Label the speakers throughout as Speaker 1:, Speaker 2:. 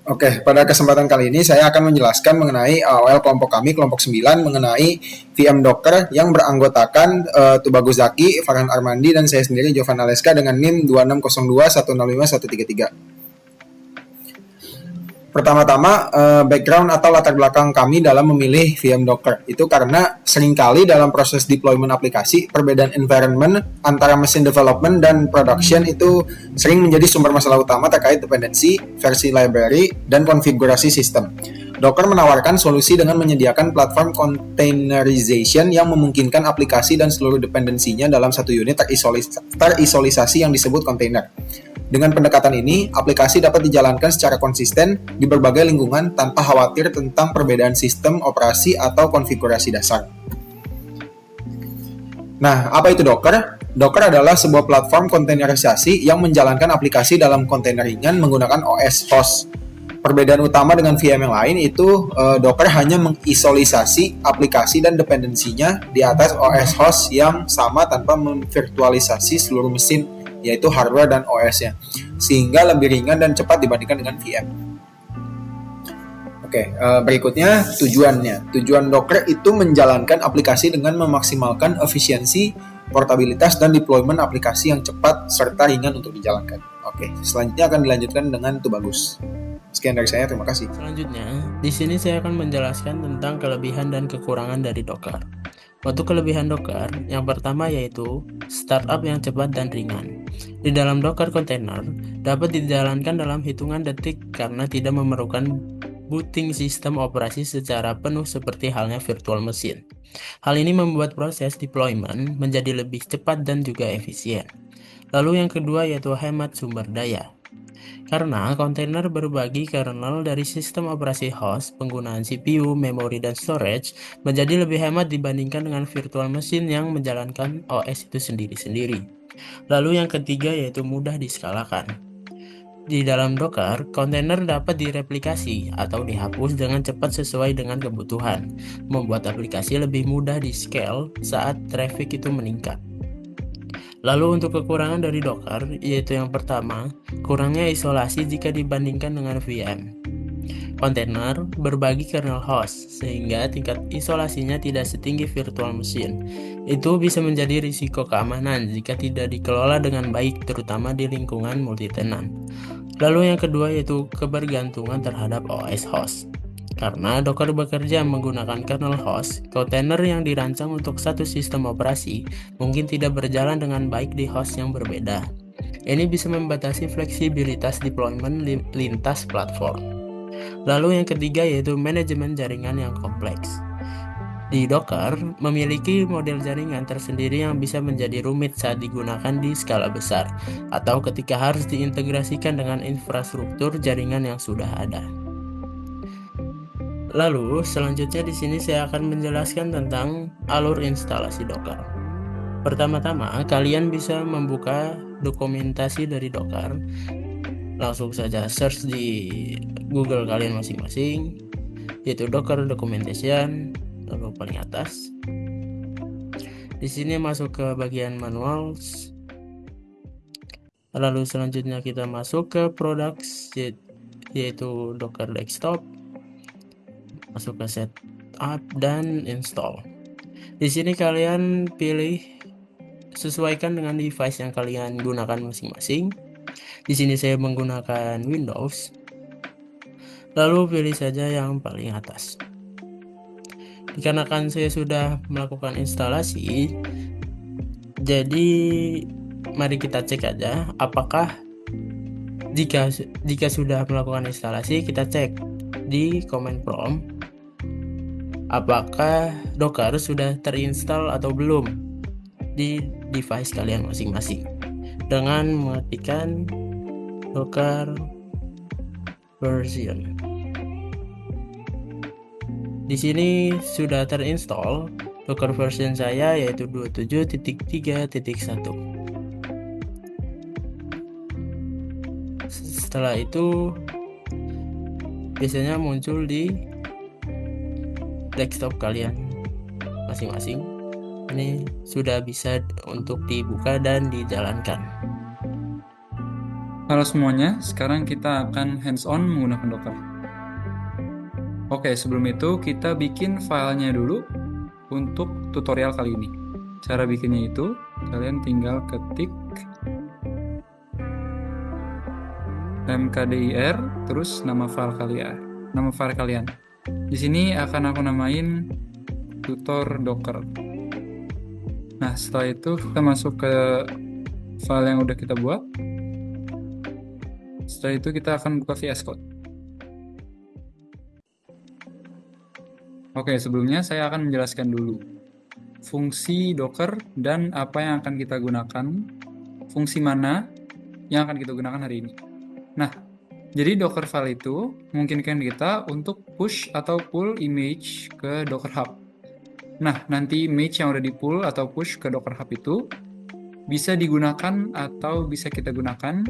Speaker 1: Oke, pada kesempatan kali ini saya akan menjelaskan mengenai AOL kelompok kami, kelompok 9, mengenai VM Docker yang beranggotakan Tubagus Zaki, Farhan Armandi, dan saya sendiri, Jovan Aleska, dengan NIM 2602105133. Pertama-tama, background atau latar belakang kami dalam memilih VM Docker. Itu karena seringkali dalam proses deployment aplikasi, perbedaan environment antara mesin development dan production itu sering menjadi sumber masalah utama terkait dependensi, versi library, dan konfigurasi sistem. Docker menawarkan solusi dengan menyediakan platform containerization yang memungkinkan aplikasi dan seluruh dependensinya dalam satu unit terisolisasi yang disebut container. Dengan pendekatan ini, aplikasi dapat dijalankan secara konsisten di berbagai lingkungan tanpa khawatir tentang perbedaan sistem operasi atau konfigurasi dasar. Nah, apa itu Docker? Docker adalah sebuah platform kontainerisasi yang menjalankan aplikasi dalam kontainer ringan menggunakan OS host. Perbedaan utama dengan VM yang lain itu Docker hanya mengisolisasi aplikasi dan dependensinya di atas OS host yang sama tanpa memvirtualisasi seluruh mesin, yaitu hardware dan OS-nya, sehingga lebih ringan dan cepat dibandingkan dengan VM. Oke, berikutnya tujuannya. Tujuan Docker itu menjalankan aplikasi dengan memaksimalkan efisiensi, portabilitas, dan deployment aplikasi yang cepat serta ringan untuk dijalankan. Oke, selanjutnya akan dilanjutkan dengan Tubagus. Sekian dari saya, terima kasih.
Speaker 2: Selanjutnya, di sini saya akan menjelaskan tentang kelebihan dan kekurangan dari Docker. Untuk kelebihan Docker, yang pertama yaitu startup yang cepat dan ringan. Di dalam Docker container dapat dijalankan dalam hitungan detik karena tidak memerlukan booting sistem operasi secara penuh seperti halnya virtual machine. Hal ini membuat proses deployment menjadi lebih cepat dan juga efisien. Lalu yang kedua yaitu hemat sumber daya. Karena kontainer berbagi kernel dari sistem operasi host, penggunaan CPU, memori, dan storage menjadi lebih hemat dibandingkan dengan virtual machine yang menjalankan OS itu sendiri-sendiri. Lalu yang ketiga yaitu mudah diskalakan. Di dalam Docker, kontainer dapat direplikasi atau dihapus dengan cepat sesuai dengan kebutuhan, membuat aplikasi lebih mudah di-scale saat traffic itu meningkat. Lalu untuk kekurangan dari Docker, yaitu yang pertama, kurangnya isolasi jika dibandingkan dengan VM. Kontainer berbagi kernel host, sehingga tingkat isolasinya tidak setinggi virtual machine. Itu bisa menjadi risiko keamanan jika tidak dikelola dengan baik, terutama di lingkungan multitenant. Lalu yang kedua yaitu kebergantungan terhadap OS host. Karena Docker bekerja menggunakan kernel host, kontainer yang dirancang untuk satu sistem operasi mungkin tidak berjalan dengan baik di host yang berbeda. Ini bisa membatasi fleksibilitas deployment lintas platform. Lalu yang ketiga yaitu manajemen jaringan yang kompleks. Di Docker, memiliki model jaringan tersendiri yang bisa menjadi rumit saat digunakan di skala besar, atau ketika harus diintegrasikan dengan infrastruktur jaringan yang sudah ada. Lalu, selanjutnya di sini saya akan menjelaskan tentang alur instalasi Docker. Pertama-tama, kalian bisa membuka dokumentasi dari Docker. Langsung saja search di Google kalian masing-masing, yaitu Docker Documentation, lalu paling atas. Di sini masuk ke bagian manuals. Lalu selanjutnya kita masuk ke products, yaitu Docker Desktop. Masuk ke setup dan install. Di sini kalian pilih sesuaikan dengan device yang kalian gunakan masing-masing. Di sini saya menggunakan Windows. Lalu pilih saja yang paling atas. Dikarenakan saya sudah melakukan instalasi, jadi mari kita cek aja apakah jika sudah melakukan instalasi, kita cek di command prompt apakah Docker sudah terinstall atau belum di device kalian masing-masing dengan mengetikkan Docker version. Di sini sudah terinstall Docker version saya yaitu 27.3.1. Setelah itu biasanya muncul di desktop kalian masing-masing. Ini sudah bisa untuk dibuka dan dijalankan.
Speaker 3: Halo semuanya, sekarang kita akan hands-on menggunakan Docker. Oke, sebelum itu kita bikin filenya dulu untuk tutorial kali ini. Cara bikinnya itu, kalian tinggal ketik mkdir, terus nama file kalian. Di sini akan aku namain tutor Docker. Nah, setelah itu kita masuk ke file yang udah kita buat. Setelah itu kita akan buka VS Code. Oke, sebelumnya saya akan menjelaskan dulu fungsi Docker dan apa yang akan kita gunakan, fungsi mana yang akan kita gunakan hari ini. Nah, jadi Docker file itu memungkinkan kita untuk push atau pull image ke Docker Hub. Nah, nanti image yang udah di pull atau push ke Docker Hub itu bisa digunakan atau bisa kita gunakan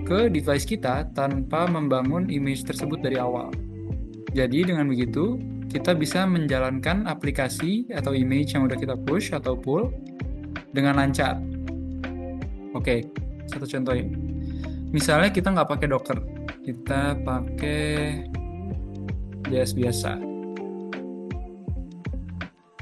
Speaker 3: ke device kita tanpa membangun image tersebut dari awal. Jadi dengan begitu, kita bisa menjalankan aplikasi atau image yang udah kita push atau pull dengan lancar. Oke, satu contoh ini. Misalnya kita nggak pakai Docker, kita pakai JS biasa.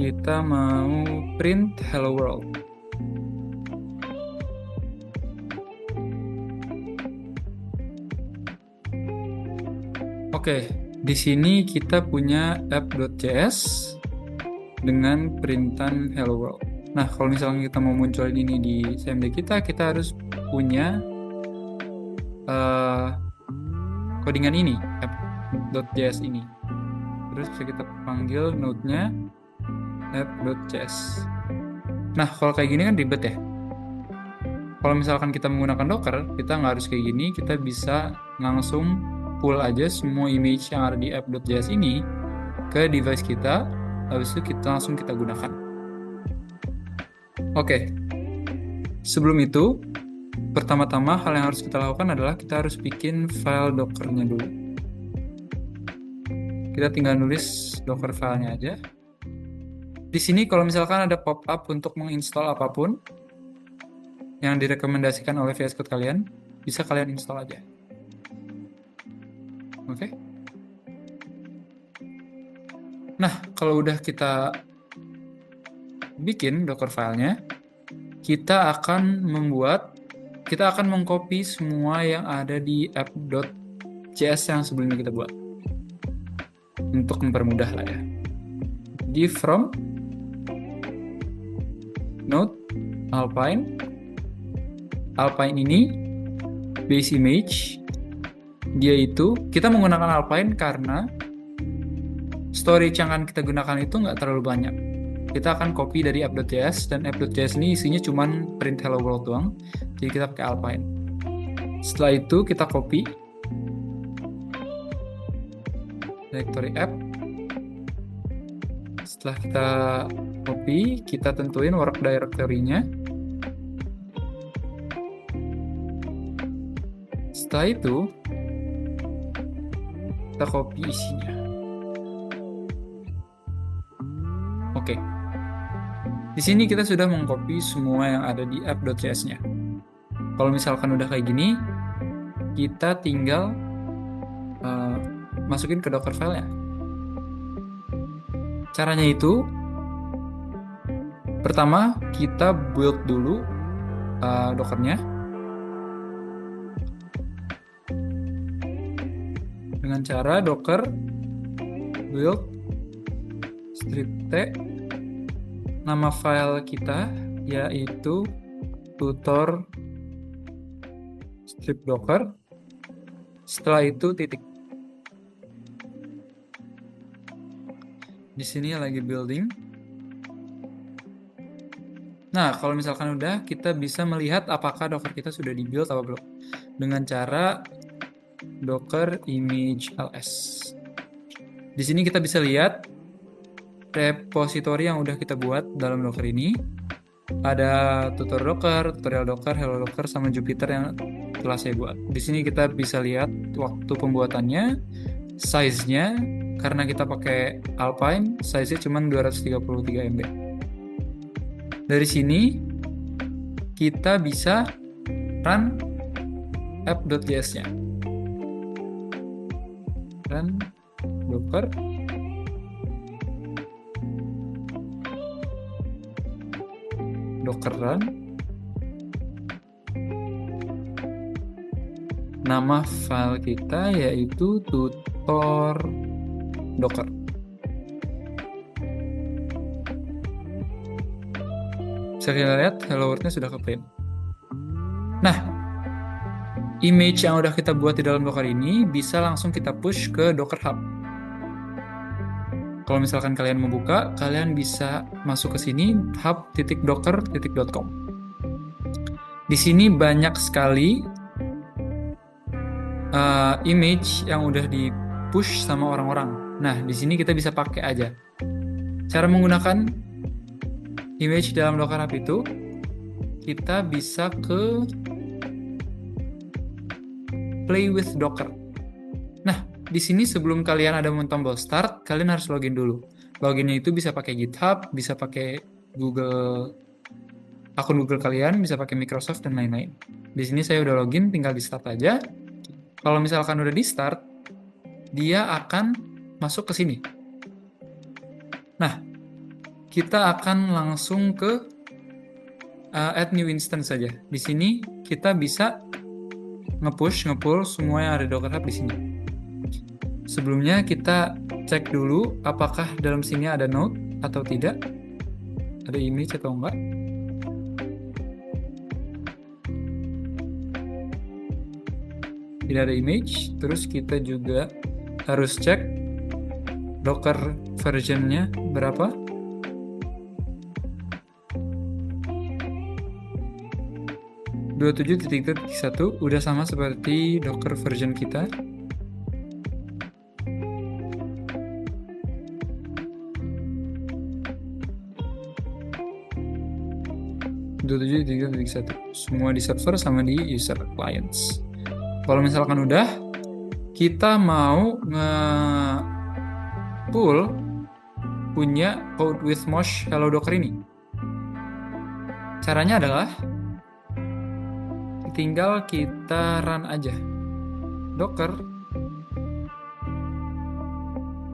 Speaker 3: Kita mau print hello world. Oke, di sini kita punya app.js dengan printan hello world. Nah, kalau misalnya kita mau munculin ini di CMD kita harus punya codingan ini, app.js ini. Terus bisa kita panggil node-nya app.js. Nah, kalau kayak gini kan ribet ya. Kalau misalkan kita menggunakan Docker, kita nggak harus kayak gini, kita bisa langsung pull aja semua image yang ada di app.js ini ke device kita, habis itu kita langsung kita gunakan. Oke, sebelum itu, pertama-tama hal yang harus kita lakukan adalah kita harus bikin file Docker-nya dulu. Kita tinggal nulis Docker filenya aja. Di sini kalau misalkan ada pop-up untuk menginstall apapun yang direkomendasikan oleh VS Code kalian, bisa kalian install aja. Oke. Nah, kalau udah kita bikin Docker filenya, kita akan mengcopy semua yang ada di app.js yang sebelumnya kita buat. Untuk mempermudah lah ya. Di from node Alpine ini base image, dia itu kita menggunakan Alpine karena storage yang akan kita gunakan itu nggak terlalu banyak. Kita akan copy dari app.js, dan app.js ini isinya cuma print hello world doang, jadi kita pakai Alpine. Setelah itu kita copy directory app. Setelah kita copy, kita tentuin work directory-nya. Setelah itu kita copy isinya. Oke. Di sini kita sudah mengcopy semua yang ada di app.js-nya. Kalau misalkan udah kayak gini, kita tinggal masukin ke Docker file-nya. Caranya itu, pertama kita build dulu Docker-nya dengan cara docker build strip t, nama file kita yaitu tutor strip docker. Setelah itu titik. Di sini lagi building. Nah, kalau misalkan udah, kita bisa melihat apakah Docker kita sudah di-build atau belum. Dengan cara docker image ls. Di sini kita bisa lihat repository yang udah kita buat dalam Docker ini. Ada tutor Docker, tutorial Docker, hello Docker, sama Jupyter yang telah saya buat. Di sini kita bisa lihat waktu pembuatannya, size-nya, karena kita pakai Alpine, size-nya cuma 233 MB. Dari sini, kita bisa run app.js-nya. Dan docker run. Nama file kita yaitu tutor docker. Bisa kita lihat hello world-nya sudah ke-print. Nah, image yang udah kita buat di dalam Docker ini bisa langsung kita push ke Docker Hub. Kalau misalkan kalian mau buka, kalian bisa masuk ke sini hub.docker.com. Di sini banyak sekali image yang udah di push sama orang-orang. Nah, di sini kita bisa pakai aja. Cara menggunakan image dalam Docker Hub itu, kita bisa ke Play with Docker. Nah, di sini sebelum kalian ada tombol start, kalian harus login dulu. Loginnya itu bisa pakai GitHub, bisa pakai akun Google kalian, bisa pakai Microsoft dan lain-lain. Di sini saya udah login, tinggal di start aja. Kalau misalkan udah di start, dia akan masuk ke sini. Nah, kita akan langsung ke add new instance saja. Di sini kita bisa nge-pull semua yang ada di Docker Hub di sini. Sebelumnya kita cek dulu apakah dalam sini ada node atau tidak, ada image atau enggak. Tidak ada image. Terus kita juga harus cek Docker versionnya berapa. .27.1 udah sama seperti Docker version kita. Semua di server sama di user clients. Kalau misalkan udah, kita mau nge-pull punya code with Mosh Hello Docker ini. Caranya adalah tinggal kita run aja. Docker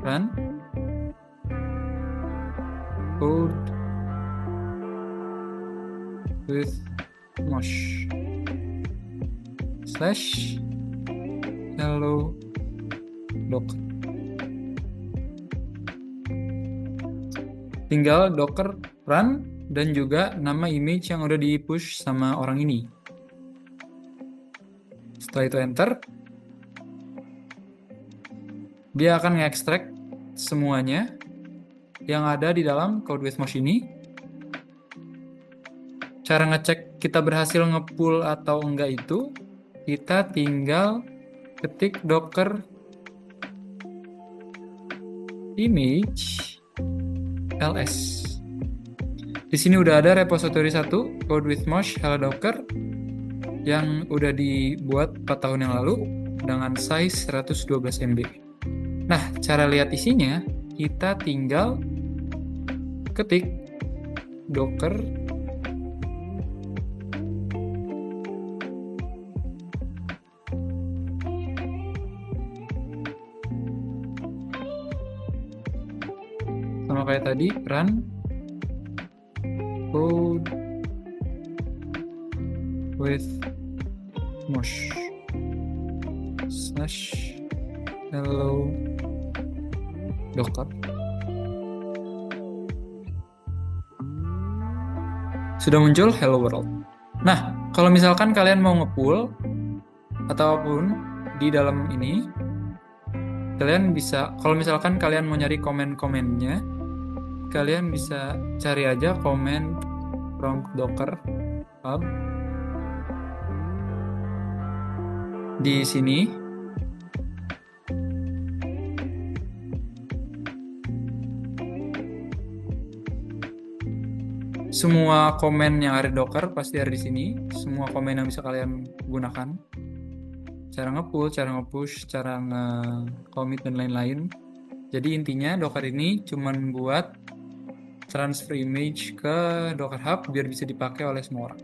Speaker 3: run code with Mosh / hello docker. Tinggal docker run dan juga nama image yang udah di push sama orang ini. Setelah itu enter, dia akan nge-extract semuanya yang ada di dalam code with Mosh ini. Cara ngecek kita berhasil nge-pull atau enggak itu, kita tinggal ketik docker image ls. Di sini udah ada repository 1 code with Mosh Hello Docker yang udah dibuat 4 tahun yang lalu dengan size 112 MB. Nah, cara lihat isinya, kita tinggal ketik docker sama kayak tadi, run code with Mosh / hello docker. Sudah muncul hello world. Nah, kalau misalkan kalian mau nge-pull ataupun di dalam ini, kalian bisa, kalau misalkan kalian mau nyari komen-komennya, kalian bisa cari aja komen from docker hub. Di sini semua komen yang ada di Docker pasti ada di sini. Semua komen yang bisa kalian gunakan. Cara nge-pull, cara nge-push, cara nge-commit dan lain-lain. Jadi intinya Docker ini cuman buat transfer image ke Docker Hub biar bisa dipakai oleh semua orang.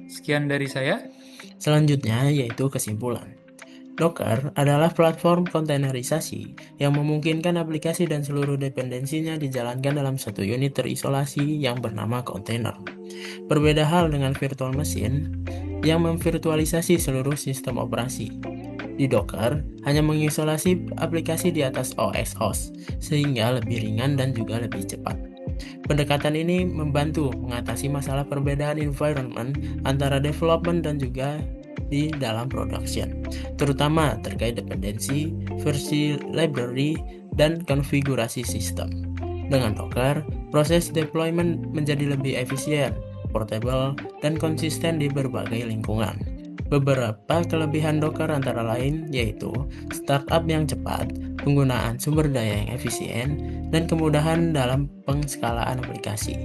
Speaker 3: Sekian dari saya.
Speaker 2: Selanjutnya yaitu kesimpulan. Docker adalah platform kontainerisasi yang memungkinkan aplikasi dan seluruh dependensinya dijalankan dalam satu unit terisolasi yang bernama kontainer. Berbeda hal dengan virtual machine yang memvirtualisasi seluruh sistem operasi. Di Docker, hanya mengisolasi aplikasi di atas OS host, sehingga lebih ringan dan juga lebih cepat. Pendekatan ini membantu mengatasi masalah perbedaan environment antara development dan juga di dalam production, terutama terkait dependensi, versi library, dan konfigurasi sistem. Dengan Docker, proses deployment menjadi lebih efisien, portable, dan konsisten di berbagai lingkungan. Beberapa kelebihan Docker antara lain yaitu startup yang cepat, penggunaan sumber daya yang efisien, dan kemudahan dalam pengskalaan aplikasi.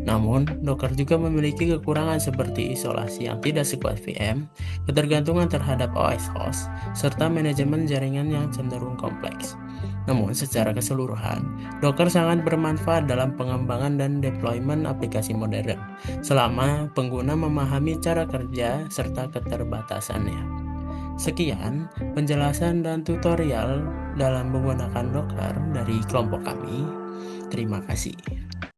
Speaker 2: Namun, Docker juga memiliki kekurangan seperti isolasi yang tidak sekuat VM, ketergantungan terhadap OS host, serta manajemen jaringan yang cenderung kompleks. Namun, secara keseluruhan, Docker sangat bermanfaat dalam pengembangan dan deployment aplikasi modern, selama pengguna memahami cara kerja serta keterbatasannya. Sekian penjelasan dan tutorial dalam menggunakan Docker dari kelompok kami. Terima kasih.